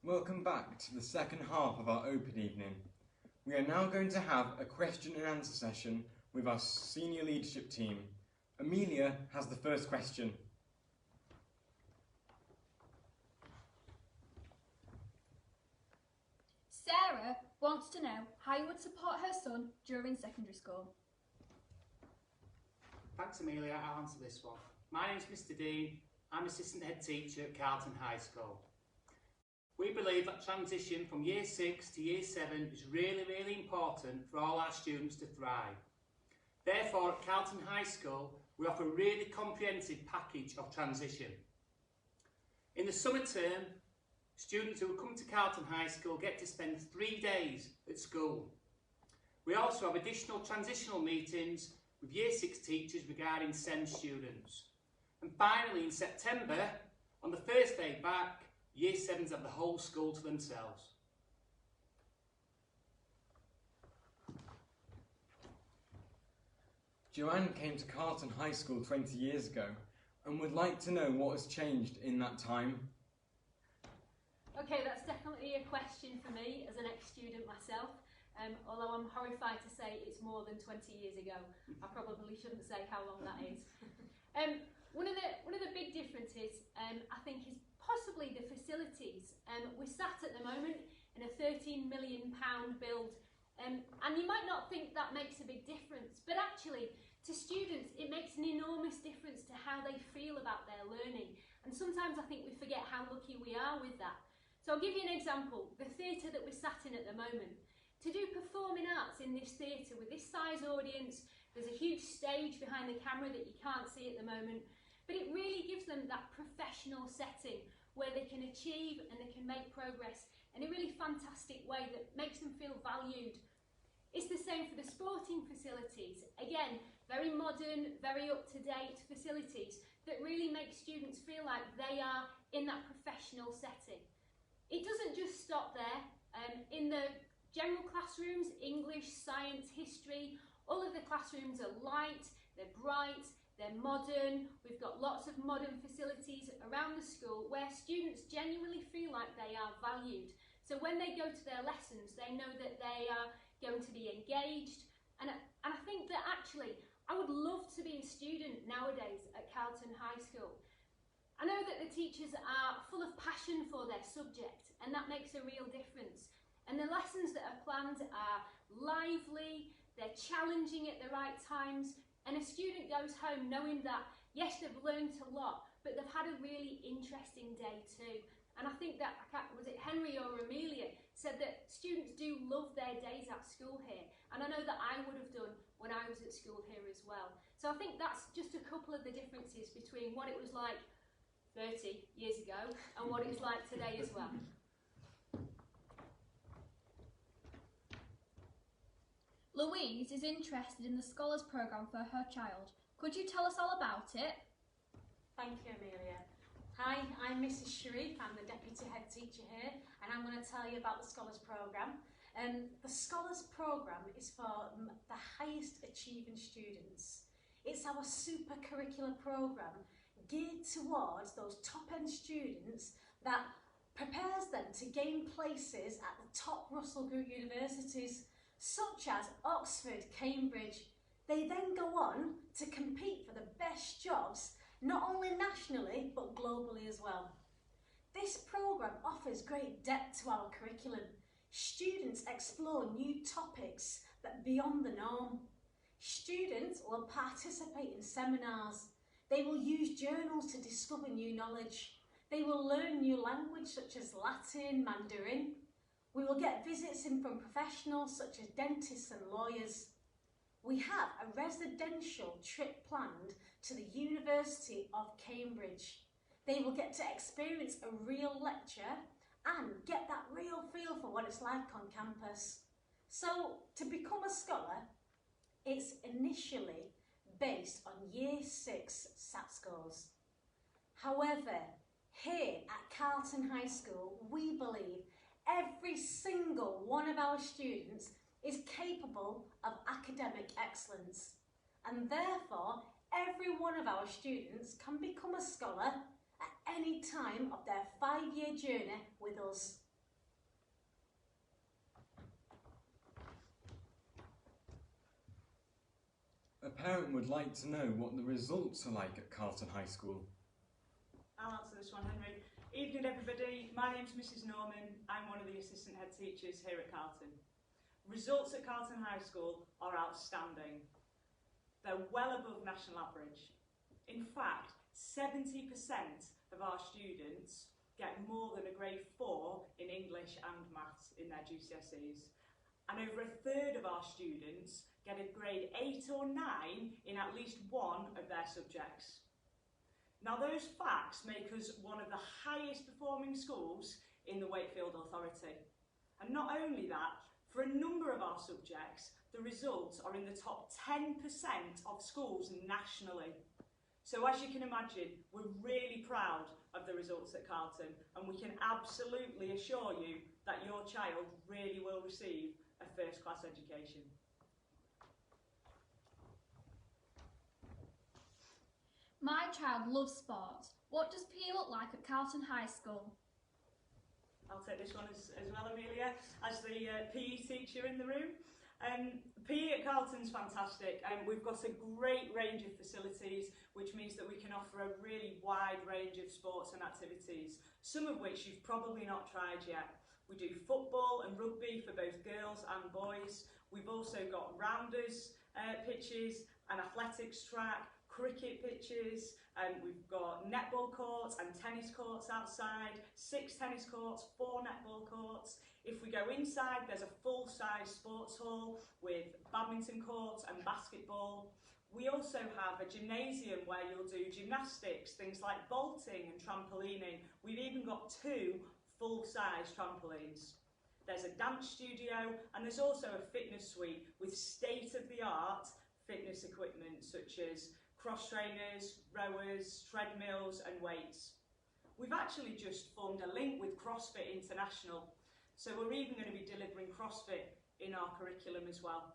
Welcome back to the second half of our open evening. We are now going to have a question and answer session with our senior leadership team. Amelia has the first question. Sarah wants to know how you would support her son during secondary school. Thanks, Amelia. I'll answer this one. My name's Mr. Dean. I'm assistant head teacher at Carlton High School. We believe that transition from year 6 to year 7 is really important for all our students to thrive. Therefore, at Carlton High School, we offer a really comprehensive package of transition. In the summer term, students who come to Carlton High School get to spend 3 days at school. We also have additional transitional meetings with year 6 teachers regarding SEND students. And finally, in September, on the first day back, year 7s have the whole school to themselves. Joanne came to Carlton High School 20 years ago and would like to know what has changed in that time. Okay, that's definitely a question for me as an ex-student myself, although I'm horrified to say it's more than 20 years ago. I probably shouldn't say how long that is. One of the big differences, I think, is possibly the facilities. We're sat at the moment in a £13 million build, and you might not think that makes a big difference, but actually to students it makes an enormous difference to how they feel about their learning, and sometimes I think we forget how lucky we are with that. So I'll give you an example. The theatre that we're sat in at the moment, to do performing arts in this theatre with this size audience, there's a huge stage behind the camera that you can't see at the moment, but it really gives them that professional setting where they can achieve and they can make progress in a really fantastic way that makes them feel valued. It's the same for the sporting facilities. Again, very modern, very up-to-date facilities that really make students feel like they are in that professional setting. It doesn't just stop there. In the general classrooms, English, science, history, all of the classrooms are light, they're bright, they're modern. We've got lots of modern facilities around the school where students genuinely feel like they are valued. So when they go to their lessons, they know that they are going to be engaged. And I think that actually, I would love to be a student nowadays at Carlton High School. I know that the teachers are full of passion for their subject, and that makes a real difference. And the lessons that are planned are lively, they're challenging at the right times, and a student goes home knowing that, yes, they've learned a lot, but they've had a really interesting day too. And I think that, was it Henry or Amelia, said that students do love their days at school here. And I know that I would have done when I was at school here as well. So I think that's just a couple of the differences between what it was like 30 years ago and what it's like today as well. Louise is interested in the Scholars Programme for her child. Could you tell us all about it? Thank you, Amelia. Hi, I'm Mrs. Sharif. I'm the Deputy Head Teacher here, and I'm going to tell you about the Scholars Programme. The Scholars Programme is for the highest achieving students. It's our super curricular programme geared towards those top-end students that prepares them to gain places at the top Russell Group universities, such as Oxford, Cambridge. They then go on to compete for the best jobs, not only nationally, but globally as well. This programme offers great depth to our curriculum. Students explore new topics that beyond the norm. Students will participate in seminars. They will use journals to discover new knowledge. They will learn new language such as Latin, Mandarin. We will get visits in from professionals such as dentists and lawyers. We have a residential trip planned to the University of Cambridge. They will get to experience a real lecture and get that real feel for what it's like on campus. So, to become a scholar, it's initially based on Year 6 SAT scores. However, here at Carlton High School, we believe every single one of our students is capable of academic excellence, and therefore every one of our students can become a scholar at any time of their 5-year journey with us. A parent would like to know what the results are like at Carlton High School. I'll answer this one, Henry. Evening, everybody. My name's Mrs. Norman. I'm one of the assistant head teachers here at Carlton. Results at Carlton High School are outstanding. They're well above national average. In fact, 70% of our students get more than a grade 4 in English and maths in their GCSEs. And over a third of our students get a grade 8 or 9 in at least one of their subjects. Now those facts make us one of the highest performing schools in the Wakefield Authority. And not only that, for a number of our subjects, the results are in the top 10% of schools nationally. So as you can imagine, we're really proud of the results at Carlton, and we can absolutely assure you that your child really will receive a first-class education. My child loves sport. What does PE look like at Carlton High School? I'll take this one as well, Amelia, as the PE teacher in the room. PE at Carlton's fantastic, and we've got a great range of facilities, which means that we can offer a really wide range of sports and activities, some of which you've probably not tried yet. We do football and rugby for both girls and boys. We've also got rounders pitches, an athletics track, cricket pitches, and we've got netball courts and tennis courts outside, 6 tennis courts, 4 netball courts. If we go inside, there's a full-size sports hall with badminton courts and basketball. We also have a gymnasium where you'll do gymnastics, things like vaulting and trampolining. We've even got 2 full-size trampolines. There's a dance studio, and there's also a fitness suite with state-of-the-art fitness equipment such as cross trainers, rowers, treadmills and weights. We've actually just formed a link with CrossFit International, so we're even going to be delivering CrossFit in our curriculum as well.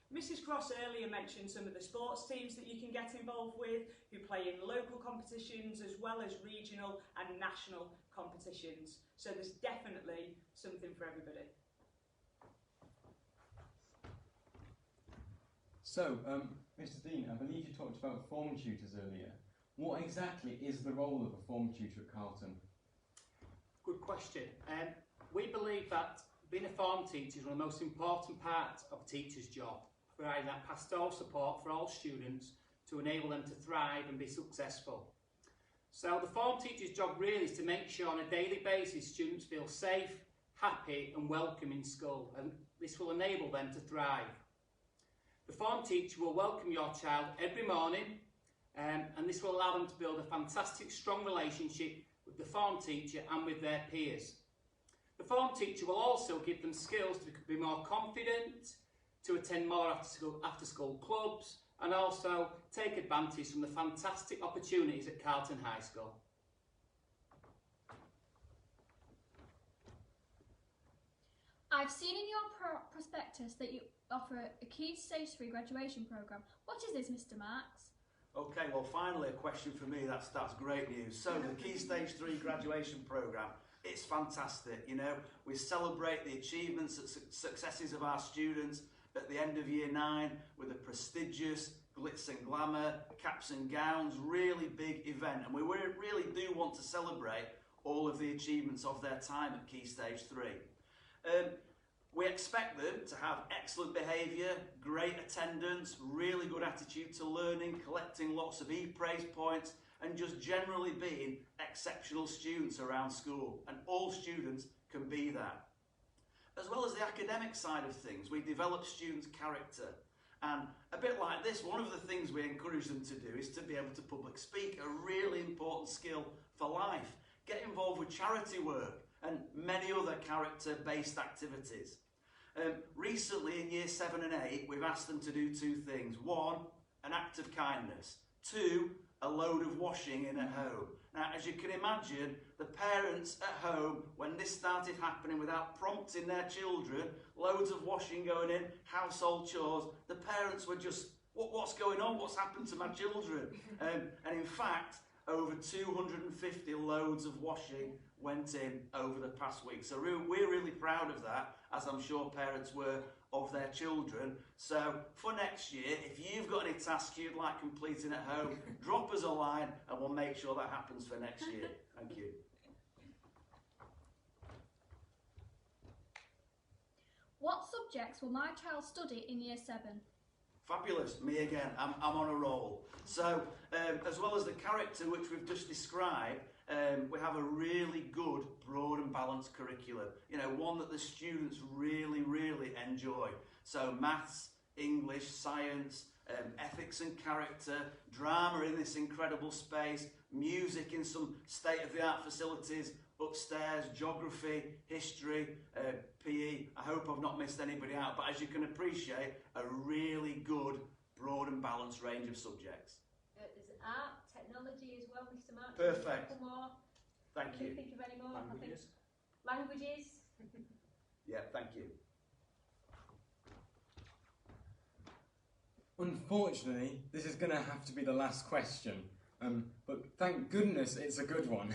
Mrs. Cross earlier mentioned some of the sports teams that you can get involved with, who play in local competitions as well as regional and national competitions. So there's definitely something for everybody. So, Mr. Dean, I believe you talked about form tutors earlier. What exactly is the role of a form tutor at Carlton? Good question. We believe that being a form teacher is one of the most important parts of a teacher's job, providing that pastoral support for all students to enable them to thrive and be successful. So the form teacher's job really is to make sure on a daily basis students feel safe, happy and welcome in school, and this will enable them to thrive. The form teacher will welcome your child every morning, and this will allow them to build a fantastic, strong relationship with the form teacher and with their peers. The form teacher will also give them skills to be more confident, to attend more after-school clubs, and also take advantage from the fantastic opportunities at Carlton High School. I've seen in your prospectus that you offer a Key Stage 3 graduation programme. What is this, Mr. Marks? Okay, well finally a question for me, that's great news. So the Key Stage 3 graduation programme, it's fantastic, you know, we celebrate the achievements and successes of our students at the end of Year 9 with a prestigious glitz and glamour, caps and gowns, really big event, and we really do want to celebrate all of the achievements of their time at Key Stage 3. We expect them to have excellent behaviour, great attendance, really good attitude to learning, collecting lots of e-praise points, and just generally being exceptional students around school. And all students can be that. As well as the academic side of things, we develop students' character. And a bit like this, one of the things we encourage them to do is to be able to public speak, a really important skill for life. Get involved with charity work and many other character-based activities. Recently in Year 7 and 8, we've asked them to do 2 things. 1, an act of kindness. 2, a load of washing in at home. Now, as you can imagine, the parents at home, when this started happening without prompting their children, loads of washing going in, household chores, the parents were just, what's going on? What's happened to my children? And in fact, over 250 loads of washing went in over the past week. So we're really proud of that, as I'm sure parents were of their children. So for next year, if you've got any tasks you'd like completing at home, drop us a line and we'll make sure that happens for next year. Thank you. What subjects will my child study in Year 7? Fabulous, me again, I'm on a roll. So, as well as the character which we've just described, we have a really good, broad and balanced curriculum. You know, one that the students really, really enjoy. So maths, English, science, ethics and character, drama in this incredible space, music in some state-of-the-art facilities, upstairs, geography, history, PE. I hope I've not missed anybody out, but as you can appreciate, a really good, broad and balanced range of subjects. There's art, technology as well, Mr. Mark. Perfect. A couple more. Thank Can you. you think of any more? Languages. I think languages. Yeah, thank you. Unfortunately, this is going to have to be the last question, but thank goodness it's a good one.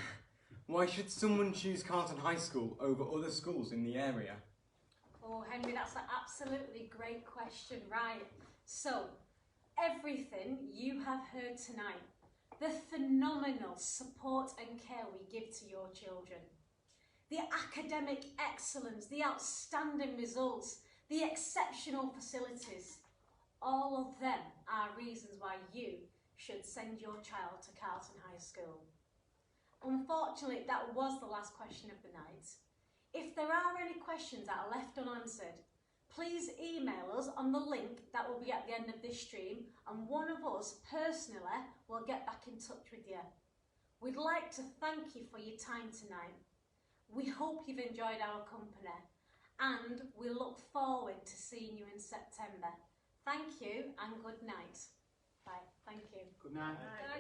Why should someone choose Carlton High School over other schools in the area? Oh, Henry, that's an absolutely great question. Right. So, everything you have heard tonight, the phenomenal support and care we give to your children, the academic excellence, the outstanding results, the exceptional facilities, all of them are reasons why you should send your child to Carlton High School. Unfortunately, that was the last question of the night. If there are any questions that are left unanswered, please email us on the link that will be at the end of this stream, and one of us personally will get back in touch with you. We'd like to thank you for your time tonight. We hope you've enjoyed our company, and we look forward to seeing you in September. Thank you and good night. Bye. Thank you. Good night. Right.